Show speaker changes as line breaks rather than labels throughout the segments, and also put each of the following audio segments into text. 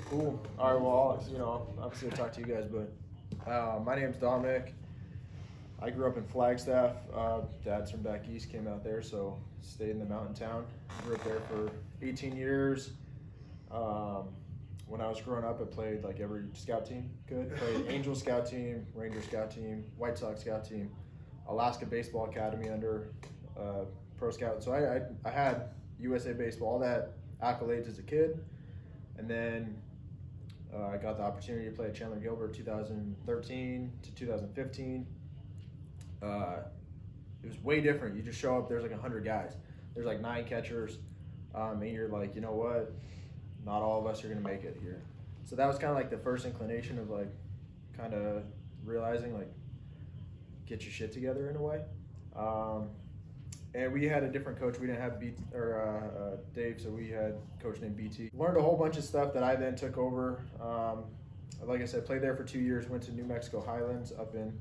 Cool. All right. Well, obviously I'll talk to you guys, but my name's Dominic. I grew up in Flagstaff. Dad's from back east, came out there, so stayed in the mountain town. Grew up there for 18 years. When I was growing up, I played like every scout team could. Played Angel Scout Team, Ranger Scout Team, White Sox Scout Team, Alaska Baseball Academy under Pro Scout. So I had USA Baseball, all that accolades as a kid. And then I got the opportunity to play at Chandler Gilbert 2013 to 2015. It was way different. You just show up, there's like 100 guys. There's like 9 catchers, and you're like, you know what? Not all of us are gonna make it here. So that was kind of like the first inclination of like, kind of realizing like, get your shit together in a way. And we had a different coach. We didn't have Dave, so we had a coach named BT. Learned a whole bunch of stuff that I then took over. Like I said, played there for 2 years, went to New Mexico Highlands up in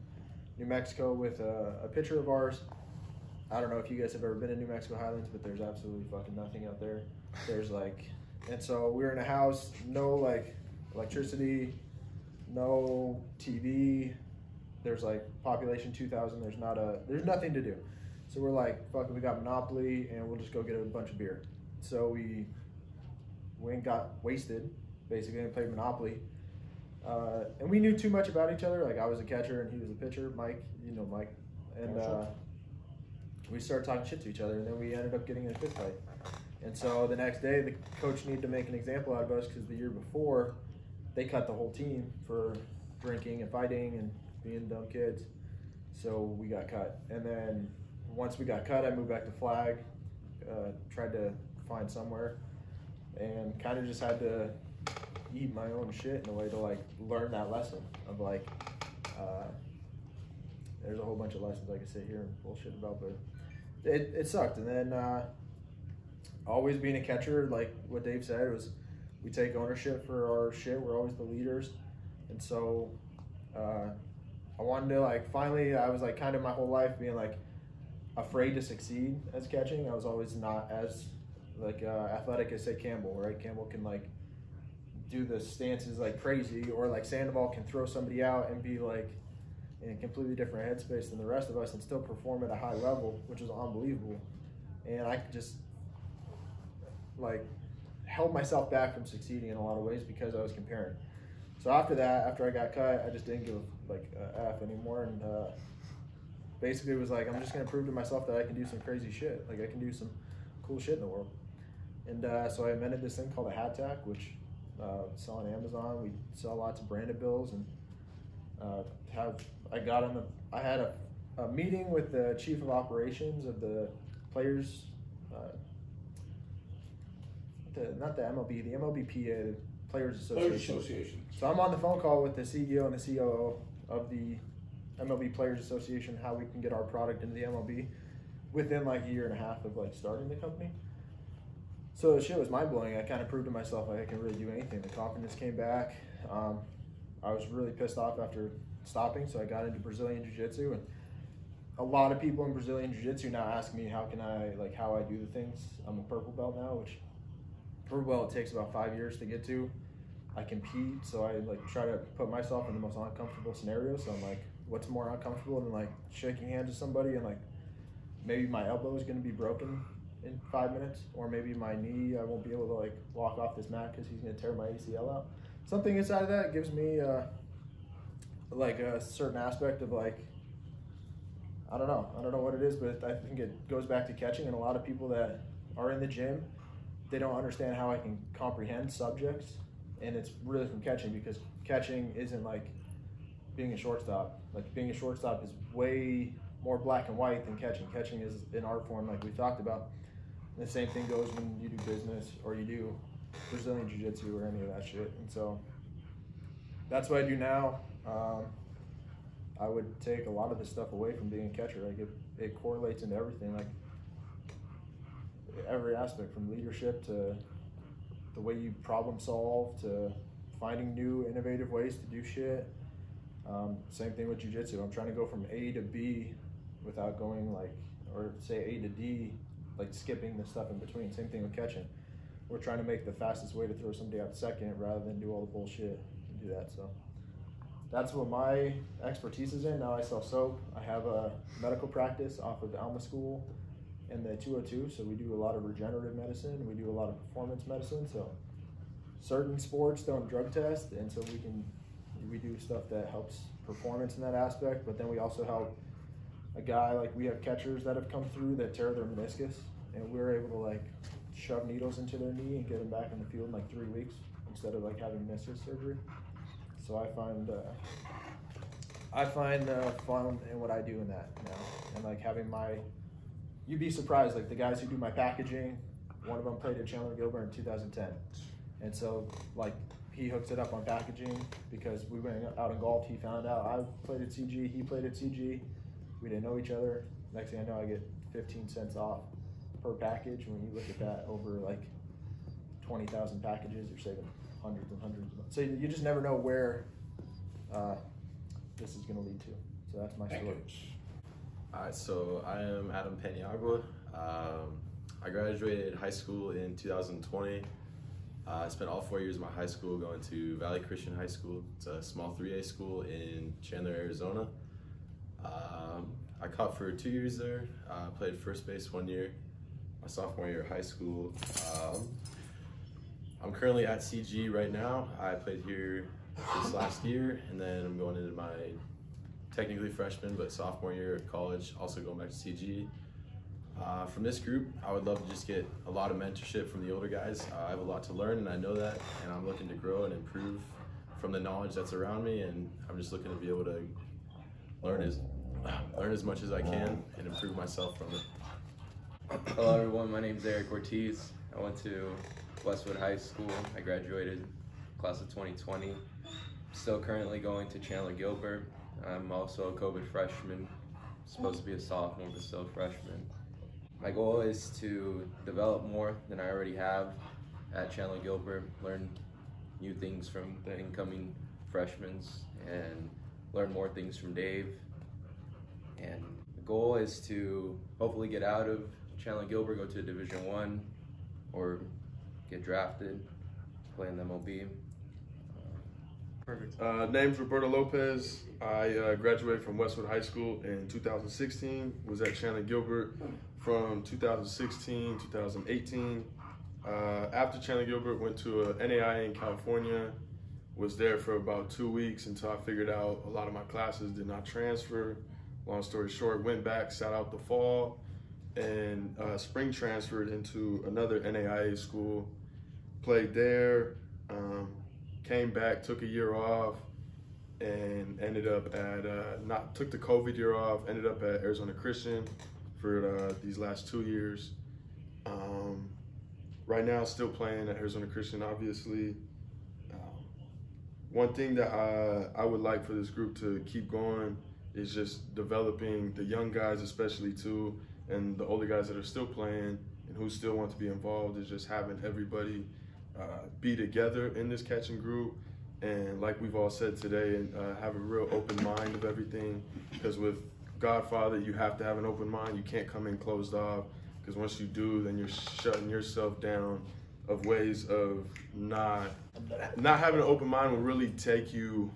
New Mexico with a pitcher of ours. I don't know if you guys have ever been in New Mexico Highlands, but there's absolutely fucking nothing out there. There's like, and so we were in a house, no like electricity, no TV. There's like population 2,000. There's nothing to do. So we're like, fuck it, we got Monopoly and we'll just go get a bunch of beer. So we went and got wasted, basically, and played Monopoly. And we knew too much about each other. Like I was a catcher and he was a pitcher, Mike, you know Mike. And we started talking shit to each other, and then we ended up getting in a fist fight. And so the next day, the coach needed to make an example out of us because the year before, they cut the whole team for drinking and fighting and being dumb kids. So we got cut. And then once we got cut, I moved back to Flag, tried to find somewhere, and kind of just had to eat my own shit in a way to like learn that lesson of like, there's a whole bunch of lessons I could sit here and bullshit about, but it sucked. And then always being a catcher, like what Dave said, was we take ownership for our shit. We're always the leaders. And so I wanted to like, finally, I was like kind of my whole life being like afraid to succeed as catching. I was always not as like athletic as say Campbell, right? Campbell can like do the stances like crazy, or like Sandoval can throw somebody out and be like in a completely different headspace than the rest of us and still perform at a high level, which was unbelievable. And I just like held myself back from succeeding in a lot of ways because I was comparing. So after that, after I got cut, I just didn't give like a F anymore, and basically it was like, I'm just gonna prove to myself that I can do some crazy shit. Like I can do some cool shit in the world. And so I invented this thing called a hat tack, which sell on Amazon. We sell lots of branded bills, and I had a meeting with the chief of operations of the players, not the MLB, the MLBPA, the Players Association. So I'm on the phone call with the CEO and the COO of the MLB Players Association, how we can get our product into the MLB within like a year and a half of like starting the company. So the shit was mind blowing. I kind of proved to myself like I can really do anything. The confidence came back. I was really pissed off after stopping, so I got into Brazilian Jiu-Jitsu, and a lot of people in Brazilian Jiu-Jitsu now ask me how I do the things. I'm a purple belt now, which purple belt takes about 5 years to get to. I compete, so I like try to put myself in the most uncomfortable scenarios. So I'm like, what's more uncomfortable than like shaking hands with somebody and like maybe my elbow is going to be broken in 5 minutes, or maybe my knee, I won't be able to like walk off this mat because he's going to tear my ACL out. Something inside of that gives me like a certain aspect of like, I don't know what it is, but I think it goes back to catching. And a lot of people that are in the gym, they don't understand how I can comprehend subjects, and it's really from catching, because catching isn't like being a shortstop. Like being a shortstop is way more black and white than catching. Catching is an art form, like we talked about. And the same thing goes when you do business or you do Brazilian Jiu-Jitsu or any of that shit. And so that's what I do now. I would take a lot of this stuff away from being a catcher. Like it correlates into everything, like every aspect, from leadership to the way you problem solve to finding new innovative ways to do shit. Same thing with jiu-jitsu. I'm trying to go from A to B without going like, or say A to D, like skipping the stuff in between. Same thing with catching. we're trying to make the fastest way to throw somebody out second rather than do all the bullshit and do that. So that's what my expertise is in. Now I sell soap. I have a medical practice off of Alma School in the 202, so we do a lot of regenerative medicine. We do a lot of performance medicine. So certain sports don't drug test, and so we do stuff that helps performance in that aspect. But then we also help a guy, like we have catchers that have come through that tear their meniscus, and we're able to like shove needles into their knee and get them back in the field in like 3 weeks instead of like having meniscus surgery. So I find fun in what I do in that now, and like having you'd be surprised, like the guys who do my packaging, one of them played at Chandler Gilbert in 2010, and so like he hooks it up on packaging because we went out and golfed. He found out I played at CG, he played at CG. We didn't know each other. Next thing I know, I get 15 cents off per package. When you look at that over like 20,000 packages, you're saving hundreds and hundreds. So you just never know where this is going to lead to. So that's my story.
All right, so I am Adam Paniagua. I graduated high school in 2020. I spent all 4 years of my high school going to Valley Christian High School. It's a small 3A school in Chandler, Arizona. I caught for 2 years there. Played first base 1 year, my sophomore year of high school. I'm currently at CG right now. I played here this last year, and then I'm going into my technically freshman, but sophomore year of college, also going back to CG. From this group, I would love to just get a lot of mentorship from the older guys. I have a lot to learn, and I know that, and I'm looking to grow and improve from the knowledge that's around me, and I'm just looking to be able to learn as much as I can and improve myself from it.
Hello everyone, my name is Eric Ortiz. I went to Westwood High School. I graduated class of 2020. Still currently going to Chandler Gilbert. I'm also a COVID freshman, supposed to be a sophomore but still a freshman. My goal is to develop more than I already have at Chandler Gilbert, learn new things from the incoming freshmen, and learn more things from Dave. And the goal is to hopefully get out of Chandler Gilbert, go to Division I, or get drafted, play in the MLB.
Perfect. Name's Roberto Lopez. I graduated from Westwood High School in 2016, was at Chandler Gilbert from 2016, 2018. After Chandler Gilbert, went to a NAIA in California, was there for about 2 weeks until I figured out a lot of my classes did not transfer. Long story short, went back, sat out the fall, and spring transferred into another NAIA school, played there, came back, took a year off, and ended up at, took the COVID year off, ended up at Arizona Christian for these last 2 years. Right now, still playing at Arizona Christian, obviously. One thing that I would like for this group to keep going is just developing the young guys, especially too, and the older guys that are still playing and who still want to be involved, is just having everybody be together in this catching group. And like we've all said today, and have a real open mind of everything, because with Godfather, you have to have an open mind. You can't come in closed off, because once you do, then you're shutting yourself down of ways of not having an open mind will really take you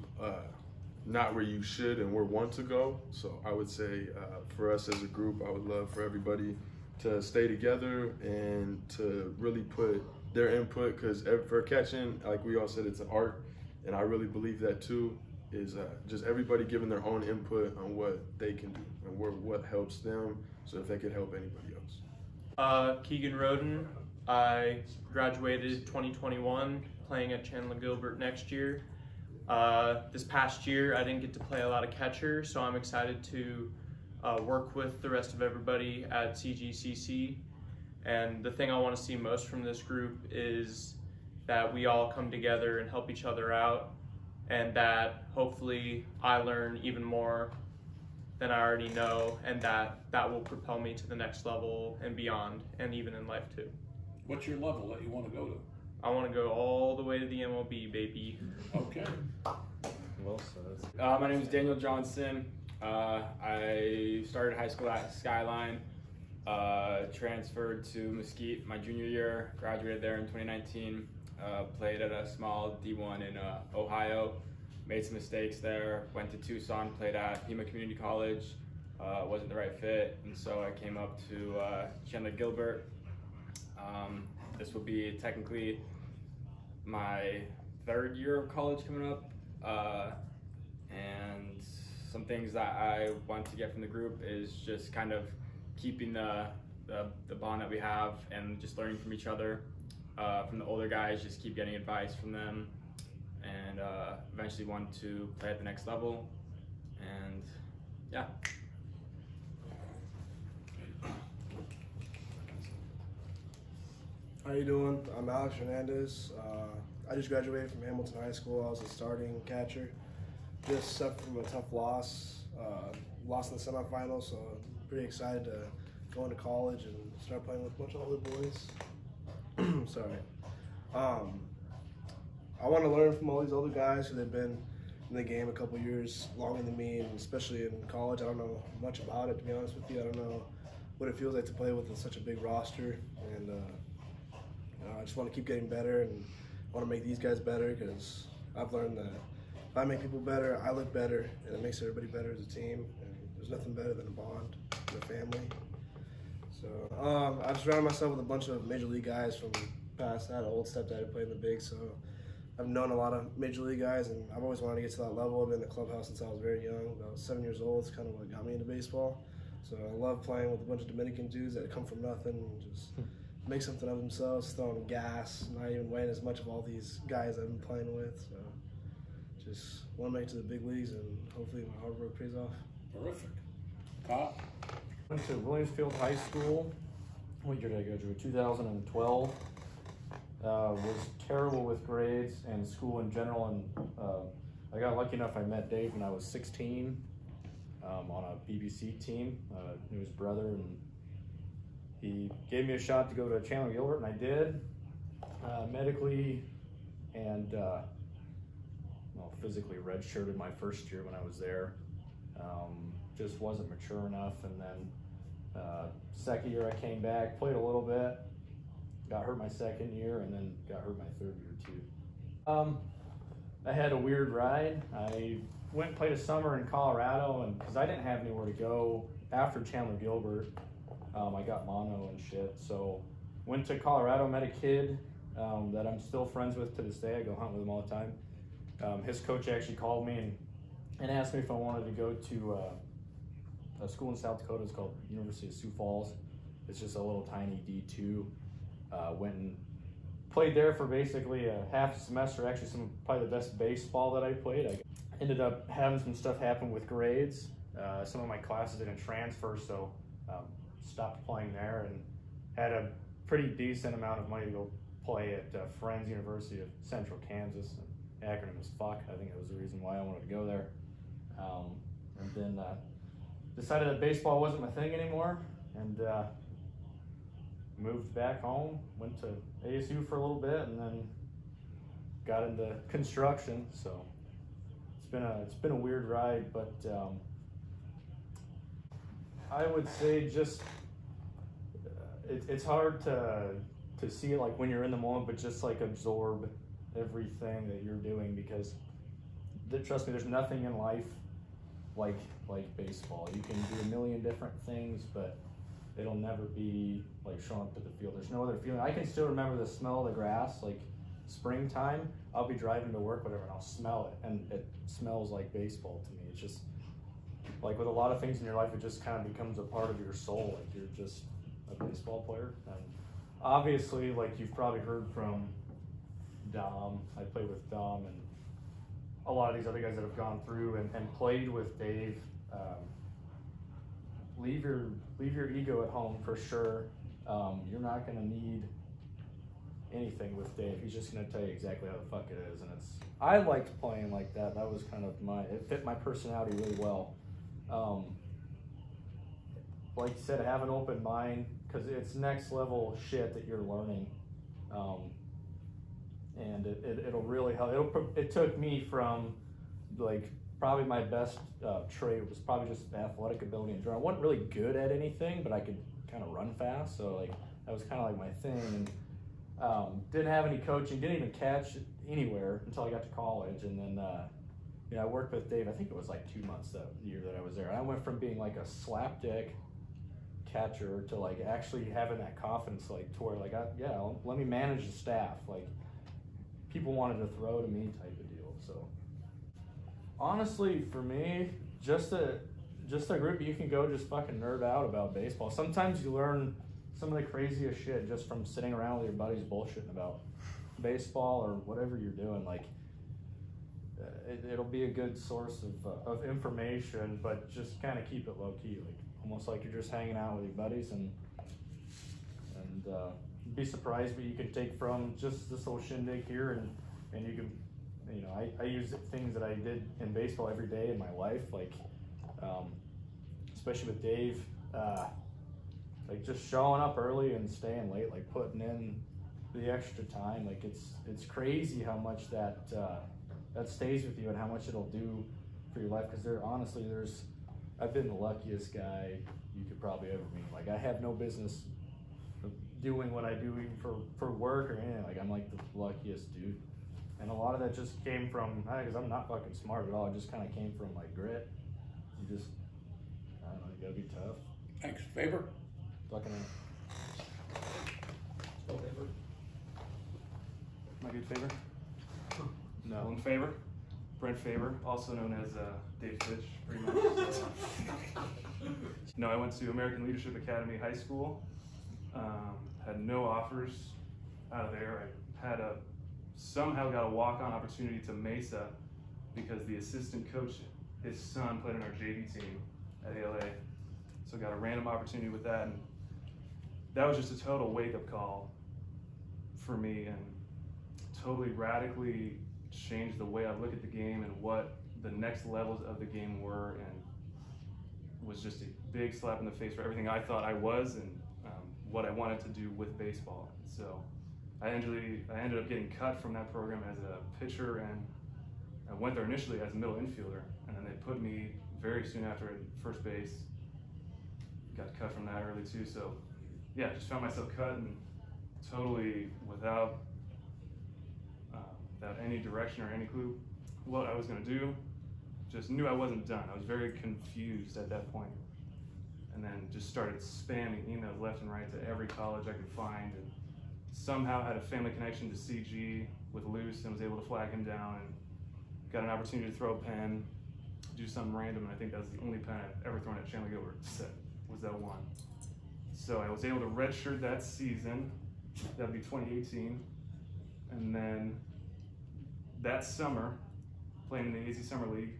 not where you should and where want to go. So I would say for us as a group, I would love for everybody to stay together and to really put their input, because for catching, like we all said, it's an art, and I really believe that too, is just everybody giving their own input on what they can do and what helps them, so if they could help anybody else.
Keegan Roden. I graduated 2021, playing at Chandler Gilbert next year. This past year, I didn't get to play a lot of catcher, so I'm excited to work with the rest of everybody at CGCC. And the thing I want to see most from this group is that we all come together and help each other out, and that hopefully I learn even more than I already know, and that will propel me to the next level and beyond, and even in life too.
What's your level that you want to go to?
I want to go all the way to the MLB, baby.
Okay.
Well said.
My name is Daniel Johnson. I started high school at Skyline. Transferred to Mesquite my junior year, graduated there in 2019, played at a small D1 in Ohio, made some mistakes there, went to Tucson, played at Pima Community College, wasn't the right fit, and so I came up to Chandler Gilbert. This will be technically my third year of college coming up, and some things that I want to get from the group is just kind of keeping the bond that we have and just learning from each other. From the older guys, just keep getting advice from them, and eventually want to play at the next level. And yeah.
How you doing? I'm Alex Hernandez. I just graduated from Hamilton High School. I was a starting catcher. Just suffered from a tough loss. Lost in the semifinals, so I'm pretty excited to go into college and start playing with a bunch of other boys. Sorry. I want to learn from all these older guys who have been in the game a couple years longer than me, and especially in college. I don't know much about it, to be honest with you. I don't know what it feels like to play with such a big roster, and I just want to keep getting better, and I want to make these guys better, because I've learned that if I make people better, I look better, and it makes everybody better as a team. And there's nothing better than a bond and a family. So I've surrounded myself with a bunch of major league guys from past. I had an old stepdad who played in the big, so I've known a lot of major league guys, and I've always wanted to get to that level. I've been in the clubhouse since I was very young. About 7 years old. It's kind of what got me into baseball. So I love playing with a bunch of Dominican dudes that come from nothing and just make something of themselves, throwing gas, not even weighing as much of all these guys I've been playing with. So just want to make it to the big leagues, and hopefully my hard work pays off.
Terrific. Kyle?
Went to Williamsfield High School. What year did I graduate? 2012. Was terrible with grades and school in general, and I got lucky enough. I met Dave when I was 16 on a BBC team. Knew his brother, and he gave me a shot to go to Chandler Gilbert, and I did. Medically and physically redshirted my first year when I was there. Just wasn't mature enough, and then second year I came back, played a little bit, got hurt my second year, and then got hurt my third year too. I had a weird ride. I went and played a summer in Colorado, and because I didn't have anywhere to go after Chandler Gilbert, I got mono and shit. So went to Colorado, met a kid that I'm still friends with to this day. I go hunt with him all the time. His coach actually called me and asked me if I wanted to go to a school in South Dakota. It's called University of Sioux Falls. It's just a little tiny D2. Went and played there for basically a half semester. Actually, probably the best baseball that I played. I ended up having some stuff happen with grades. Some of my classes didn't transfer, so stopped playing there, and had a pretty decent amount of money to go play at Friends University of Central Kansas. Acronym is FUCK. I think that was the reason why I wanted to go there. And then decided that baseball wasn't my thing anymore, and moved back home, went to ASU for a little bit, and then got into construction. So it's been a weird ride, but I would say just it's hard to see it like when you're in the moment, but just like absorb everything that you're doing, because trust me, there's nothing in life like baseball. You can do a million different things, but it'll never be like showing up to the field. There's no other feeling. I can still remember the smell of the grass, like springtime. I'll be driving to work, whatever, and I'll smell it, and it smells like baseball to me. It's just like with a lot of things in your life, it just kind of becomes a part of your soul. Like you're just a baseball player. And obviously, like you've probably heard from Dom. I played with Dom and a lot of these other guys that have gone through and played with Dave. Leave your ego at home for sure. You're not gonna need anything with Dave. He's just gonna tell you exactly how the fuck it is, and I liked playing like that. That was kind of it fit my personality really well. Like you said, have an open mind, because it's next level shit that you're learning. And it'll really help. It took me from like probably my best trait was probably just athletic ability in general. I wasn't really good at anything, but I could kind of run fast, so like that was kind of like my thing. And didn't have any coaching, didn't even catch anywhere until I got to college, and then you know, I worked with Dave. I think it was like 2 months that year that I was there. I went from being like a slapdick catcher to like actually having that confidence, like to where like let me manage the staff. Like people wanted to throw to me type of deal. So honestly, for me, just a group you can go just fucking nerd out about baseball. Sometimes you learn some of the craziest shit just from sitting around with your buddies bullshitting about baseball or whatever you're doing. Like it'll be a good source of information, but just kind of keep it low key, like almost like you're just hanging out with your buddies, and be surprised what you can take from just this little shindig here, and you can, you know, I use things that I did in baseball every day in my life, like especially with Dave, like just showing up early and staying late, like putting in the extra time. Like it's crazy how much that stays with you and how much it'll do for your life. Because I've been the luckiest guy you could probably ever meet. Like I have no business doing what I do even for work or anything. Like I'm like the luckiest dude. And a lot of that just came from, because I'm not fucking smart at all. It just kind of came from like grit. You just, I don't know, you gotta be tough.
Thanks. Faber?
Fucking
Am I good, Faber? No. All in favor? Brent Faber, also known as Dave Fitch, pretty much. No, I went to American Leadership Academy High School. Had no offers out of there. I had somehow got a walk-on opportunity to Mesa because the assistant coach, his son played on our JV team at ALA. So got a random opportunity with that, and that was just a total wake-up call for me, and totally radically changed the way I look at the game and what the next levels of the game were, and was just a big slap in the face for everything I thought I was and what I wanted to do with baseball. So I ended up getting cut from that program as a pitcher, and I went there initially as a middle infielder, and then they put me very soon after at first base. Got cut from that early too, so yeah, just found myself cut and totally without any direction or any clue what I was going to do. Just knew I wasn't done. I was very confused at that point. And then just started spamming emails left and right to every college I could find, and somehow had a family connection to CG with Luce and was able to flag him down, and got an opportunity to throw a pen, do something random, and I think that was the only pen I've ever thrown at Chandler Gilbert, was that one. So I was able to redshirt that season. That'd be 2018. And then that summer, playing in the AZ Summer League,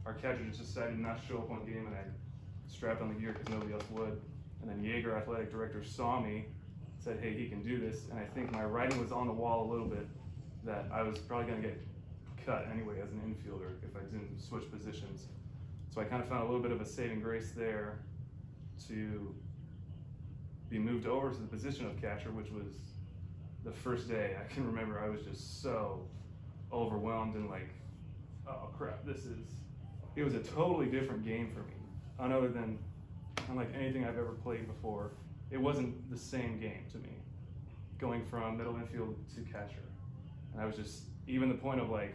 our catcher just decided not to show up one game, and I strapped on the gear because nobody else would. And then Jaeger, athletic director, saw me, said, hey, he can do this. And I think my writing was on the wall a little bit that I was probably going to get cut anyway as an infielder if I didn't switch positions. So I kind of found a little bit of a saving grace there to be moved over to the position of catcher, which was the first day. I can remember I was just so overwhelmed and like, oh crap, it was a totally different game for me. Unlike anything I've ever played before, it wasn't the same game to me, going from middle infield to catcher. And I was just, even the point of like,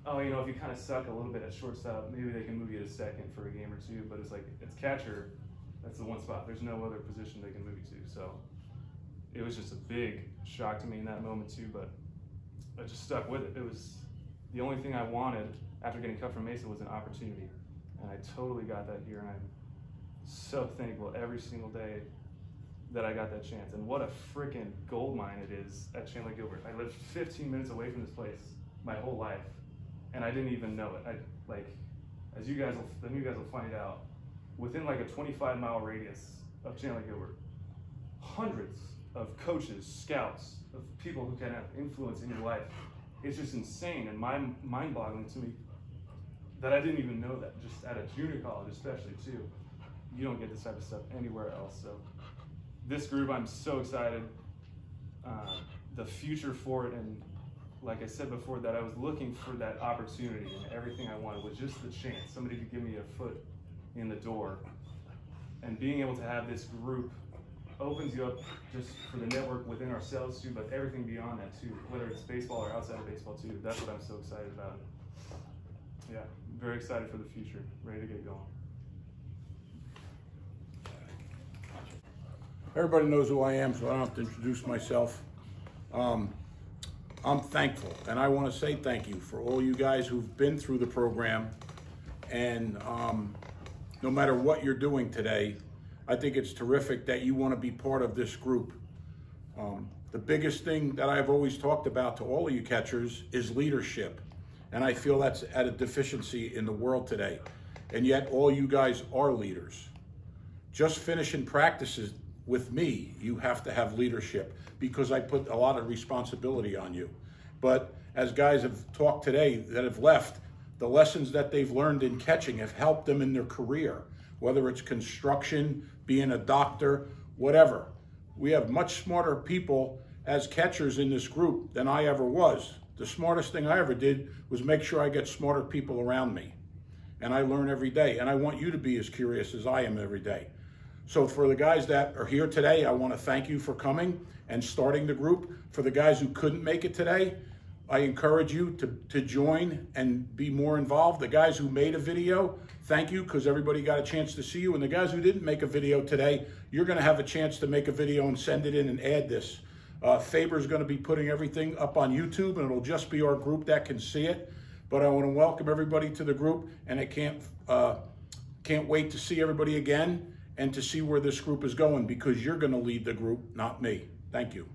oh, you know, if you kind of suck a little bit at shortstop, maybe they can move you to second for a game or two, but it's like, it's catcher, that's the one spot. There's no other position they can move you to. So it was just a big shock to me in that moment too, but I just stuck with it. It was the only thing I wanted after getting cut from Mesa was an opportunity. And I totally got that here, and I'm so thankful every single day that I got that chance. And what a freaking gold mine it is at Chandler Gilbert. I lived 15 minutes away from this place my whole life, and I didn't even know it. As you guys will find out, within like a 25-mile radius of Chandler Gilbert, hundreds of coaches, scouts, of people who can have influence in your life. It's just insane and mind-boggling to me that I didn't even know that, just at a junior college especially too. You don't get this type of stuff anywhere else. So this group, I'm so excited. The future for it, and like I said before, that I was looking for that opportunity, and everything I wanted was just the chance, somebody to give me a foot in the door. And being able to have this group opens you up just for the network within ourselves too, but everything beyond that too, whether it's baseball or outside of baseball too. That's what I'm so excited about. Yeah, very excited for the future, ready to get going.
Everybody knows who I am, so I don't have to introduce myself. I'm thankful, and I want to say thank you for all you guys who've been through the program. And no matter what you're doing today, I think it's terrific that you want to be part of this group. The biggest thing that I've always talked about to all of you catchers is leadership. And I feel that's at a deficiency in the world today. And yet all you guys are leaders. Just finishing practices with me, you have to have leadership because I put a lot of responsibility on you. But as guys have talked today that have left, the lessons that they've learned in catching have helped them in their career, whether it's construction, being a doctor, whatever. We have much smarter people as catchers in this group than I ever was. The smartest thing I ever did was make sure I get smarter people around me. And I learn every day. And I want you to be as curious as I am every day. So for the guys that are here today, I want to thank you for coming and starting the group. For the guys who couldn't make it today, I encourage you to join and be more involved. The guys who made a video, thank you, because everybody got a chance to see you. And the guys who didn't make a video today, you're going to have a chance to make a video and send it in and add this. Faber's going to be putting everything up on YouTube, and it'll just be our group that can see it. But I want to welcome everybody to the group, and I can't wait to see everybody again and to see where this group is going, because you're going to lead the group, not me. Thank you.